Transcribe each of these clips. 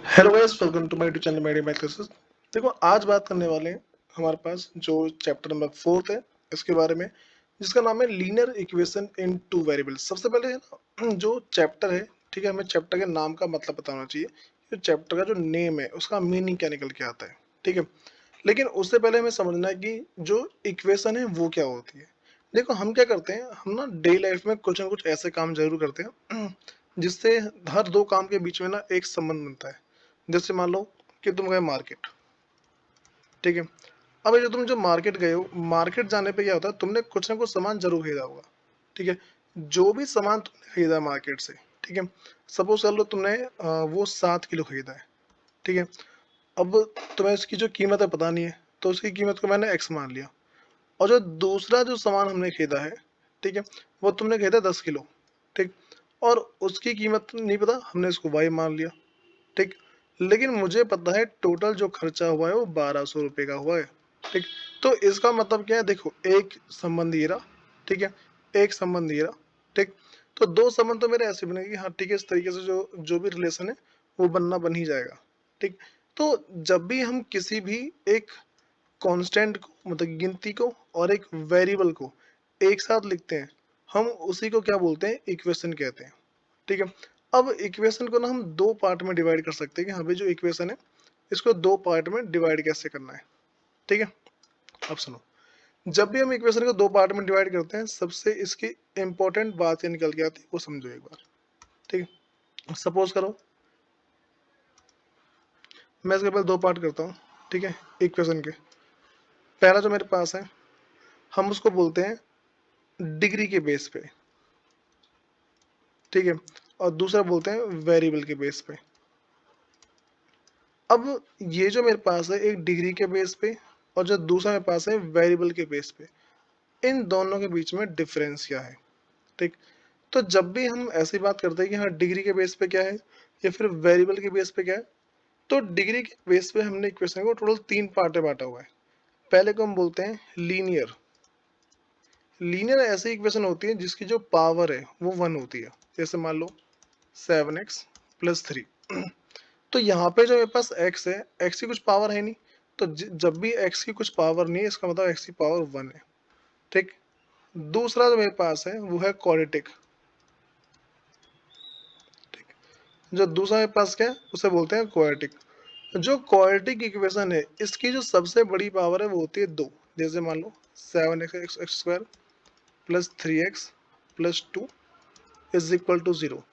Hello guys, welcome to my YouTube channel Medi Math Classes. देखो, आज बात करने वाले हैं हमारे पास जो चैप्टर नंबर 4 है इसके बारे में, जिसका नाम है linear equation in two variables. सबसे पहले है ना जो चैप्टर है, ठीक है, हमें चैप्टर के नाम का मतलब पता होना चाहिए। जो चैप्टर का जो नेम है उसका मीनिंग क्या निकल के आता है, ठीक है। लेकिन उससे पहले हमें समझना है कि जो इक्वेशन है वो क्या होती है। देखो, हम क्या करते हैं, हम ना डेली लाइफ में कुछ ना कुछ ऐसे काम जरूर करते हैं जिससे हर दो काम के बीच में ना एक संबंध बनता है। जैसे मान लो कि तुम गए मार्केट, ठीक है। अब ये जो मार्केट गए हो, मार्केट जाने पे क्या होता है, तुमने कुछ ना कुछ सामान जरूर खरीदा होगा, ठीक है। जो भी सामान तुमने खरीदा मार्केट से, ठीक है, सपोज कर लो तुमने वो 7 किलो खरीदा है, ठीक है। अब तुम्हें उसकी जो कीमत है पता नहीं है, तो उसकी कीमत को मैंने एक्स मान लिया। और जो दूसरा जो सामान हमने खरीदा है, ठीक है, वो तुमने खरीदा 10 किलो, ठीक। और उसकी कीमत नहीं पता, हमने उसको वाई मान लिया, ठीक। लेकिन मुझे पता है टोटल जो खर्चा हुआ है वो 1200 रुपये का हुआ है, ठीक। तो इसका मतलब क्या है, देखो, एक संबंध ये रहा, ठीक है, एक संबंध ये रहा, ठीक। तो दो संबंध तो मेरे ऐसे बनेंगे, हाँ ठीक है, इस तरीके से जो जो भी रिलेशन है वो बनना बन ही जाएगा, ठीक। तो जब भी हम किसी भी एक कांस्टेंट को, मतलब गिनती को, और एक वेरिएबल को एक साथ लिखते हैं, हम उसी को क्या बोलते हैं, इक्वेशन कहते हैं, ठीक है। अब इक्वेशन को ना हम दो पार्ट में डिवाइड कर सकते हैं कि हाँ भाई, जो इक्वेशन है इसको दो पार्ट में डिवाइड कैसे करना है, ठीक है। अब सुनो, जब भी हम इक्वेशन को दो पार्ट में डिवाइड करते हैं, सबसे इसकी इंपॉर्टेंट बात ये निकल के आती है, वो समझो एक बार, ठीक है। सपोज करो मैं इसके पहले दो पार्ट करता हूँ, ठीक है, इक्वेशन के। पहला जो मेरे पास है, हम उसको बोलते हैं डिग्री के बेस पे, ठीक है, और दूसरा बोलते हैं वेरिएबल के बेस पे। अब ये जो मेरे पास है एक डिग्री के बेस पे, और जो दूसरा मेरे पास है वेरिएबल के बेस पे, इन दोनों के बीच में डिफरेंस क्या है, ठीक। तो जब भी हम ऐसी बात करते हैं कि हाँ डिग्री के बेस पे क्या है या फिर वेरिएबल के बेस पे क्या है, तो डिग्री के बेस पे हमने इक्वेशन को टोटल तीन पार्ट में बांटा हुआ है। पहले को हम बोलते हैं लीनियर। लीनियर ऐसी इक्वेशन होती है जिसकी जो पावर है वो 1 होती है। जैसे मान लो 7x+3। तो यहाँ पे जो मेरे पास x है, x की कुछ पावर है नहीं, तो जब भी x की कुछ पावर नहीं है, इसका मतलब x की पावर 1 है, ठीक। दूसरा जो मेरे पास है वो है क्वाड्रेटिक, ठीक। जो दूसरा मेरे पास क्या है उसे बोलते हैं क्वाड्रेटिक। जो क्वाड्रेटिक इक्वेशन है, इसकी जो सबसे बड़ी पावर है वो होती है 2। जैसे मान लो 7x² plus 3x+2 is equal to 0।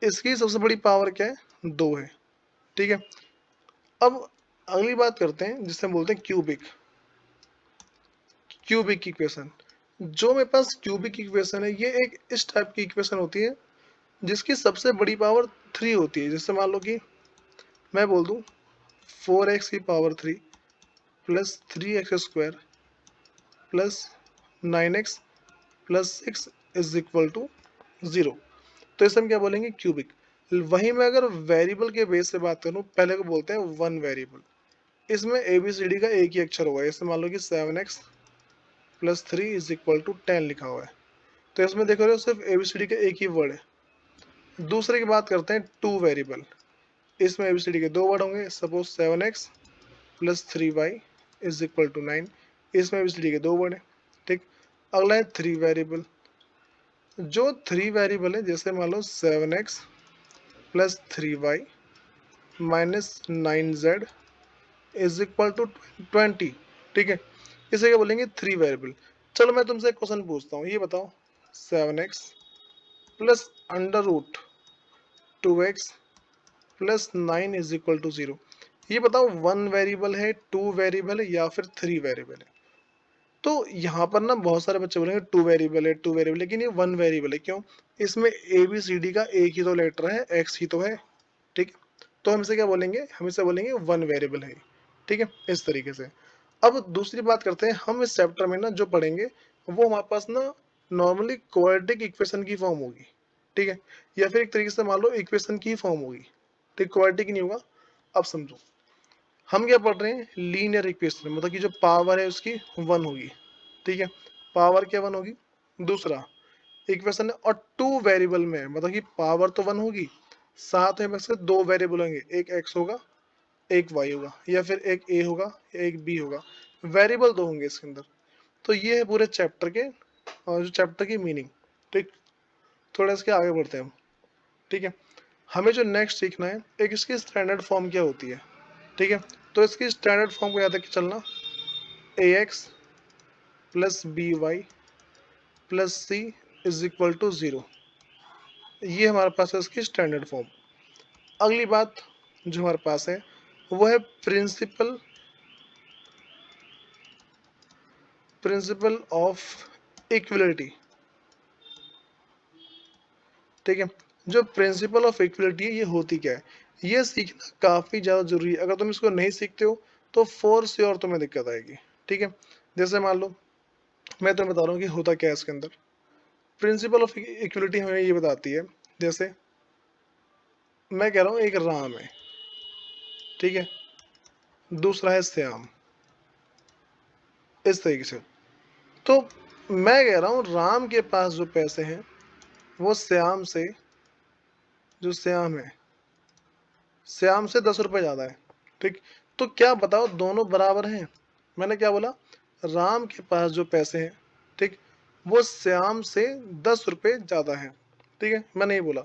इसकी सबसे बड़ी पावर क्या है, 2 है, ठीक है। अब अगली बात करते हैं जिसे हम बोलते हैं क्यूबिक। क्यूबिक इक्वेशन, जो मेरे पास क्यूबिक इक्वेशन है, ये एक इस टाइप की इक्वेशन होती है जिसकी सबसे बड़ी पावर 3 होती है। जैसे मान लो कि मैं बोल दूं 4x की power 3 plus 3x² plus 9x+6 is equal to 0। तो इसे हम क्या बोलेंगे, क्यूबिक। वहीं मैं अगर वेरिएबल के बेस से बात करूं, पहले को बोलते हैं वन वेरिएबल। इसमें ABCD का एक ही अक्षर होगा। जैसे मान लो कि 7x+3 इज इक्वल टू 10 लिखा हुआ है, तो इसमें देख रहे हो सिर्फ ABCD का एक ही वर्ड है। दूसरे की बात करते हैं टू वेरिएबल। इसमें ABCD के दो वर्ड होंगे। Suppose 7x+3y is equal to 9। इसमें ABCD के दो वर्ड है, ठीक। अगला है थ्री वेरिएबल। जो थ्री वेरिएबल है, जैसे मान लो 7x+3y -9z is equal to 20, ठीक है। इसे क्या बोलेंगे, थ्री वेरिएबल। चलो मैं तुमसे एक क्वेश्चन पूछता हूँ, ये बताओ 7x+√2x+9 इज इक्वल टू 0। ये बताओ वन वेरिएबल है, टू वेरिएबल है, या फिर थ्री वेरिएबल है। तो यहाँ पर ना बहुत सारे बच्चे बोलेंगे टू वेरिएबल है, टू वेरिएबल, लेकिन ये वन वेरिएबल है। क्यों? इसमें ABCD का एक ही तो लेटर है, एक्स ही तो है, ठीक है। तो हम इसे क्या बोलेंगे, हम इसे बोलेंगे वन वेरिएबल है, ठीक है, इस तरीके से। अब दूसरी बात करते हैं, हम इस चैप्टर में ना जो पढ़ेंगे वो हमारे पास ना नॉर्मली क्वाड्रेटिक इक्वेशन की फॉर्म होगी, ठीक है, या फिर एक तरीके से मान लो इक्वेशन की फॉर्म होगी, ठीक, क्वाड्रेटिक नहीं होगा। अब समझो, हम क्या पढ़ रहे हैं, लीनियर इक्वेशन, मतलब कि जो पावर है उसकी 1 होगी, ठीक है। पावर क्या 1 होगी, दूसरा इक्वेशन है, और टू वेरिएबल में, मतलब कि पावर तो 1 होगी, साथ में बस दो वेरिएबल होंगे, एक एक्स होगा एक वाई होगा, या फिर एक ए होगा या एक बी होगा, वेरिएबल दो होंगे इसके अंदर। तो ये है पूरे चैप्टर के और जो चैप्टर की मीनिंग। ठीक, थोड़ा इसके आगे बढ़ते हैं हम। ठीक है, हमें जो नेक्स्ट सीखना है, एक इसकी स्टैंडर्ड फॉर्म क्या होती है। ठीक है, तो इसकी स्टैंडर्ड फॉर्म को याद रख के चलना, A X plus B Y plus C is equal to 0। ये हमारे पास है इसकी स्टैंडर्ड फॉर्म। अगली बात जो हमारे पास है वो है प्रिंसिपल प्रिंसिपल ऑफ इक्वलिटी। ठीक है, जो प्रिंसिपल ऑफ इक्वलिटी है ये होती क्या है, ये सीखना काफ़ी ज़्यादा जरूरी है। अगर तुम इसको नहीं सीखते हो तो फोर से और तुम्हें दिक्कत आएगी। ठीक है, जैसे मान लो मैं तुम्हें बता रहा हूँ कि होता क्या है इसके अंदर। प्रिंसिपल ऑफ इक्वलिटी हमें ये बताती है, जैसे मैं कह रहा हूँ एक राम है, ठीक है, दूसरा है श्याम, इस तरीके से। तो मैं कह रहा हूँ राम के पास जो पैसे हैं वो श्याम से, जो श्याम है, श्याम से 10 रुपये ज़्यादा है। ठीक, तो क्या बताओ दोनों बराबर हैं। मैंने क्या बोला, राम के पास जो पैसे हैं, ठीक, वो श्याम से 10 रुपये ज़्यादा है। ठीक है, मैंने ये बोला,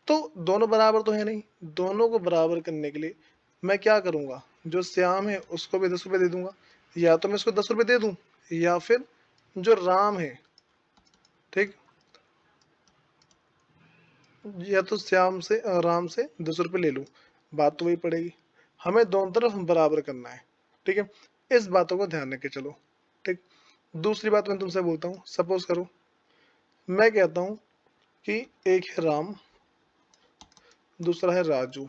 तो दोनों बराबर तो है नहीं। दोनों को बराबर करने के लिए मैं क्या करूँगा, जो श्याम है उसको भी 10 रुपये दे दूंगा, या तो मैं इसको 10 रुपये दे दूँ, या फिर जो राम है, ठीक, या तो श्याम से राम से 10 रुपये ले लूँ, बात तो वही पड़ेगी। हमें दोनों तरफ बराबर करना है। ठीक है, इस बातों को ध्यान रख के चलो। ठीक, दूसरी बात मैं तुमसे बोलता हूँ, सपोज करो मैं कहता हूँ कि एक है राम, दूसरा है राजू।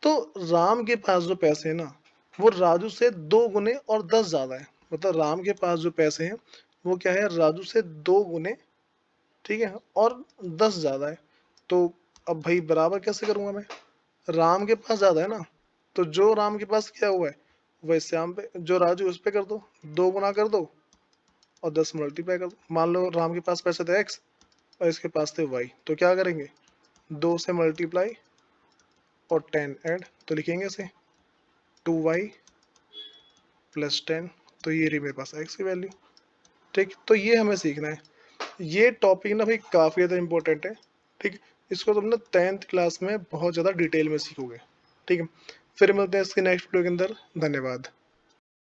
तो राम के पास जो पैसे हैं ना वो राजू से 2 गुने और 10 ज्यादा है। मतलब राम के पास जो पैसे हैं वो क्या है, राजू से 2 गुने, ठीक है, और 10 ज्यादा है। तो अब भाई बराबर कैसे करूंगा मैं, राम के पास ज्यादा है ना, तो जो राम के पास क्या हुआ है वही श्याम पे, जो राजू उस पे कर दो, 2 गुना कर दो और 10 मल्टीप्लाई कर दो। मान लो राम के पास पैसे थे एक्स और इसके पास थे वाई, तो क्या करेंगे, 2 से मल्टीप्लाई और 10 ऐड, तो लिखेंगे इसे 2y प्लस 10। तो ये रही मेरे पास x की वैल्यू। ठीक, तो ये हमें सीखना है। ये टॉपिक ना भाई काफ़ी ज़्यादा इंपॉर्टेंट है। ठीक, इसको तुम ना 10th क्लास में बहुत ज़्यादा डिटेल में सीखोगे। ठीक है, फिर मिलते हैं इसके नेक्स्ट वीडियो के अंदर। धन्यवाद।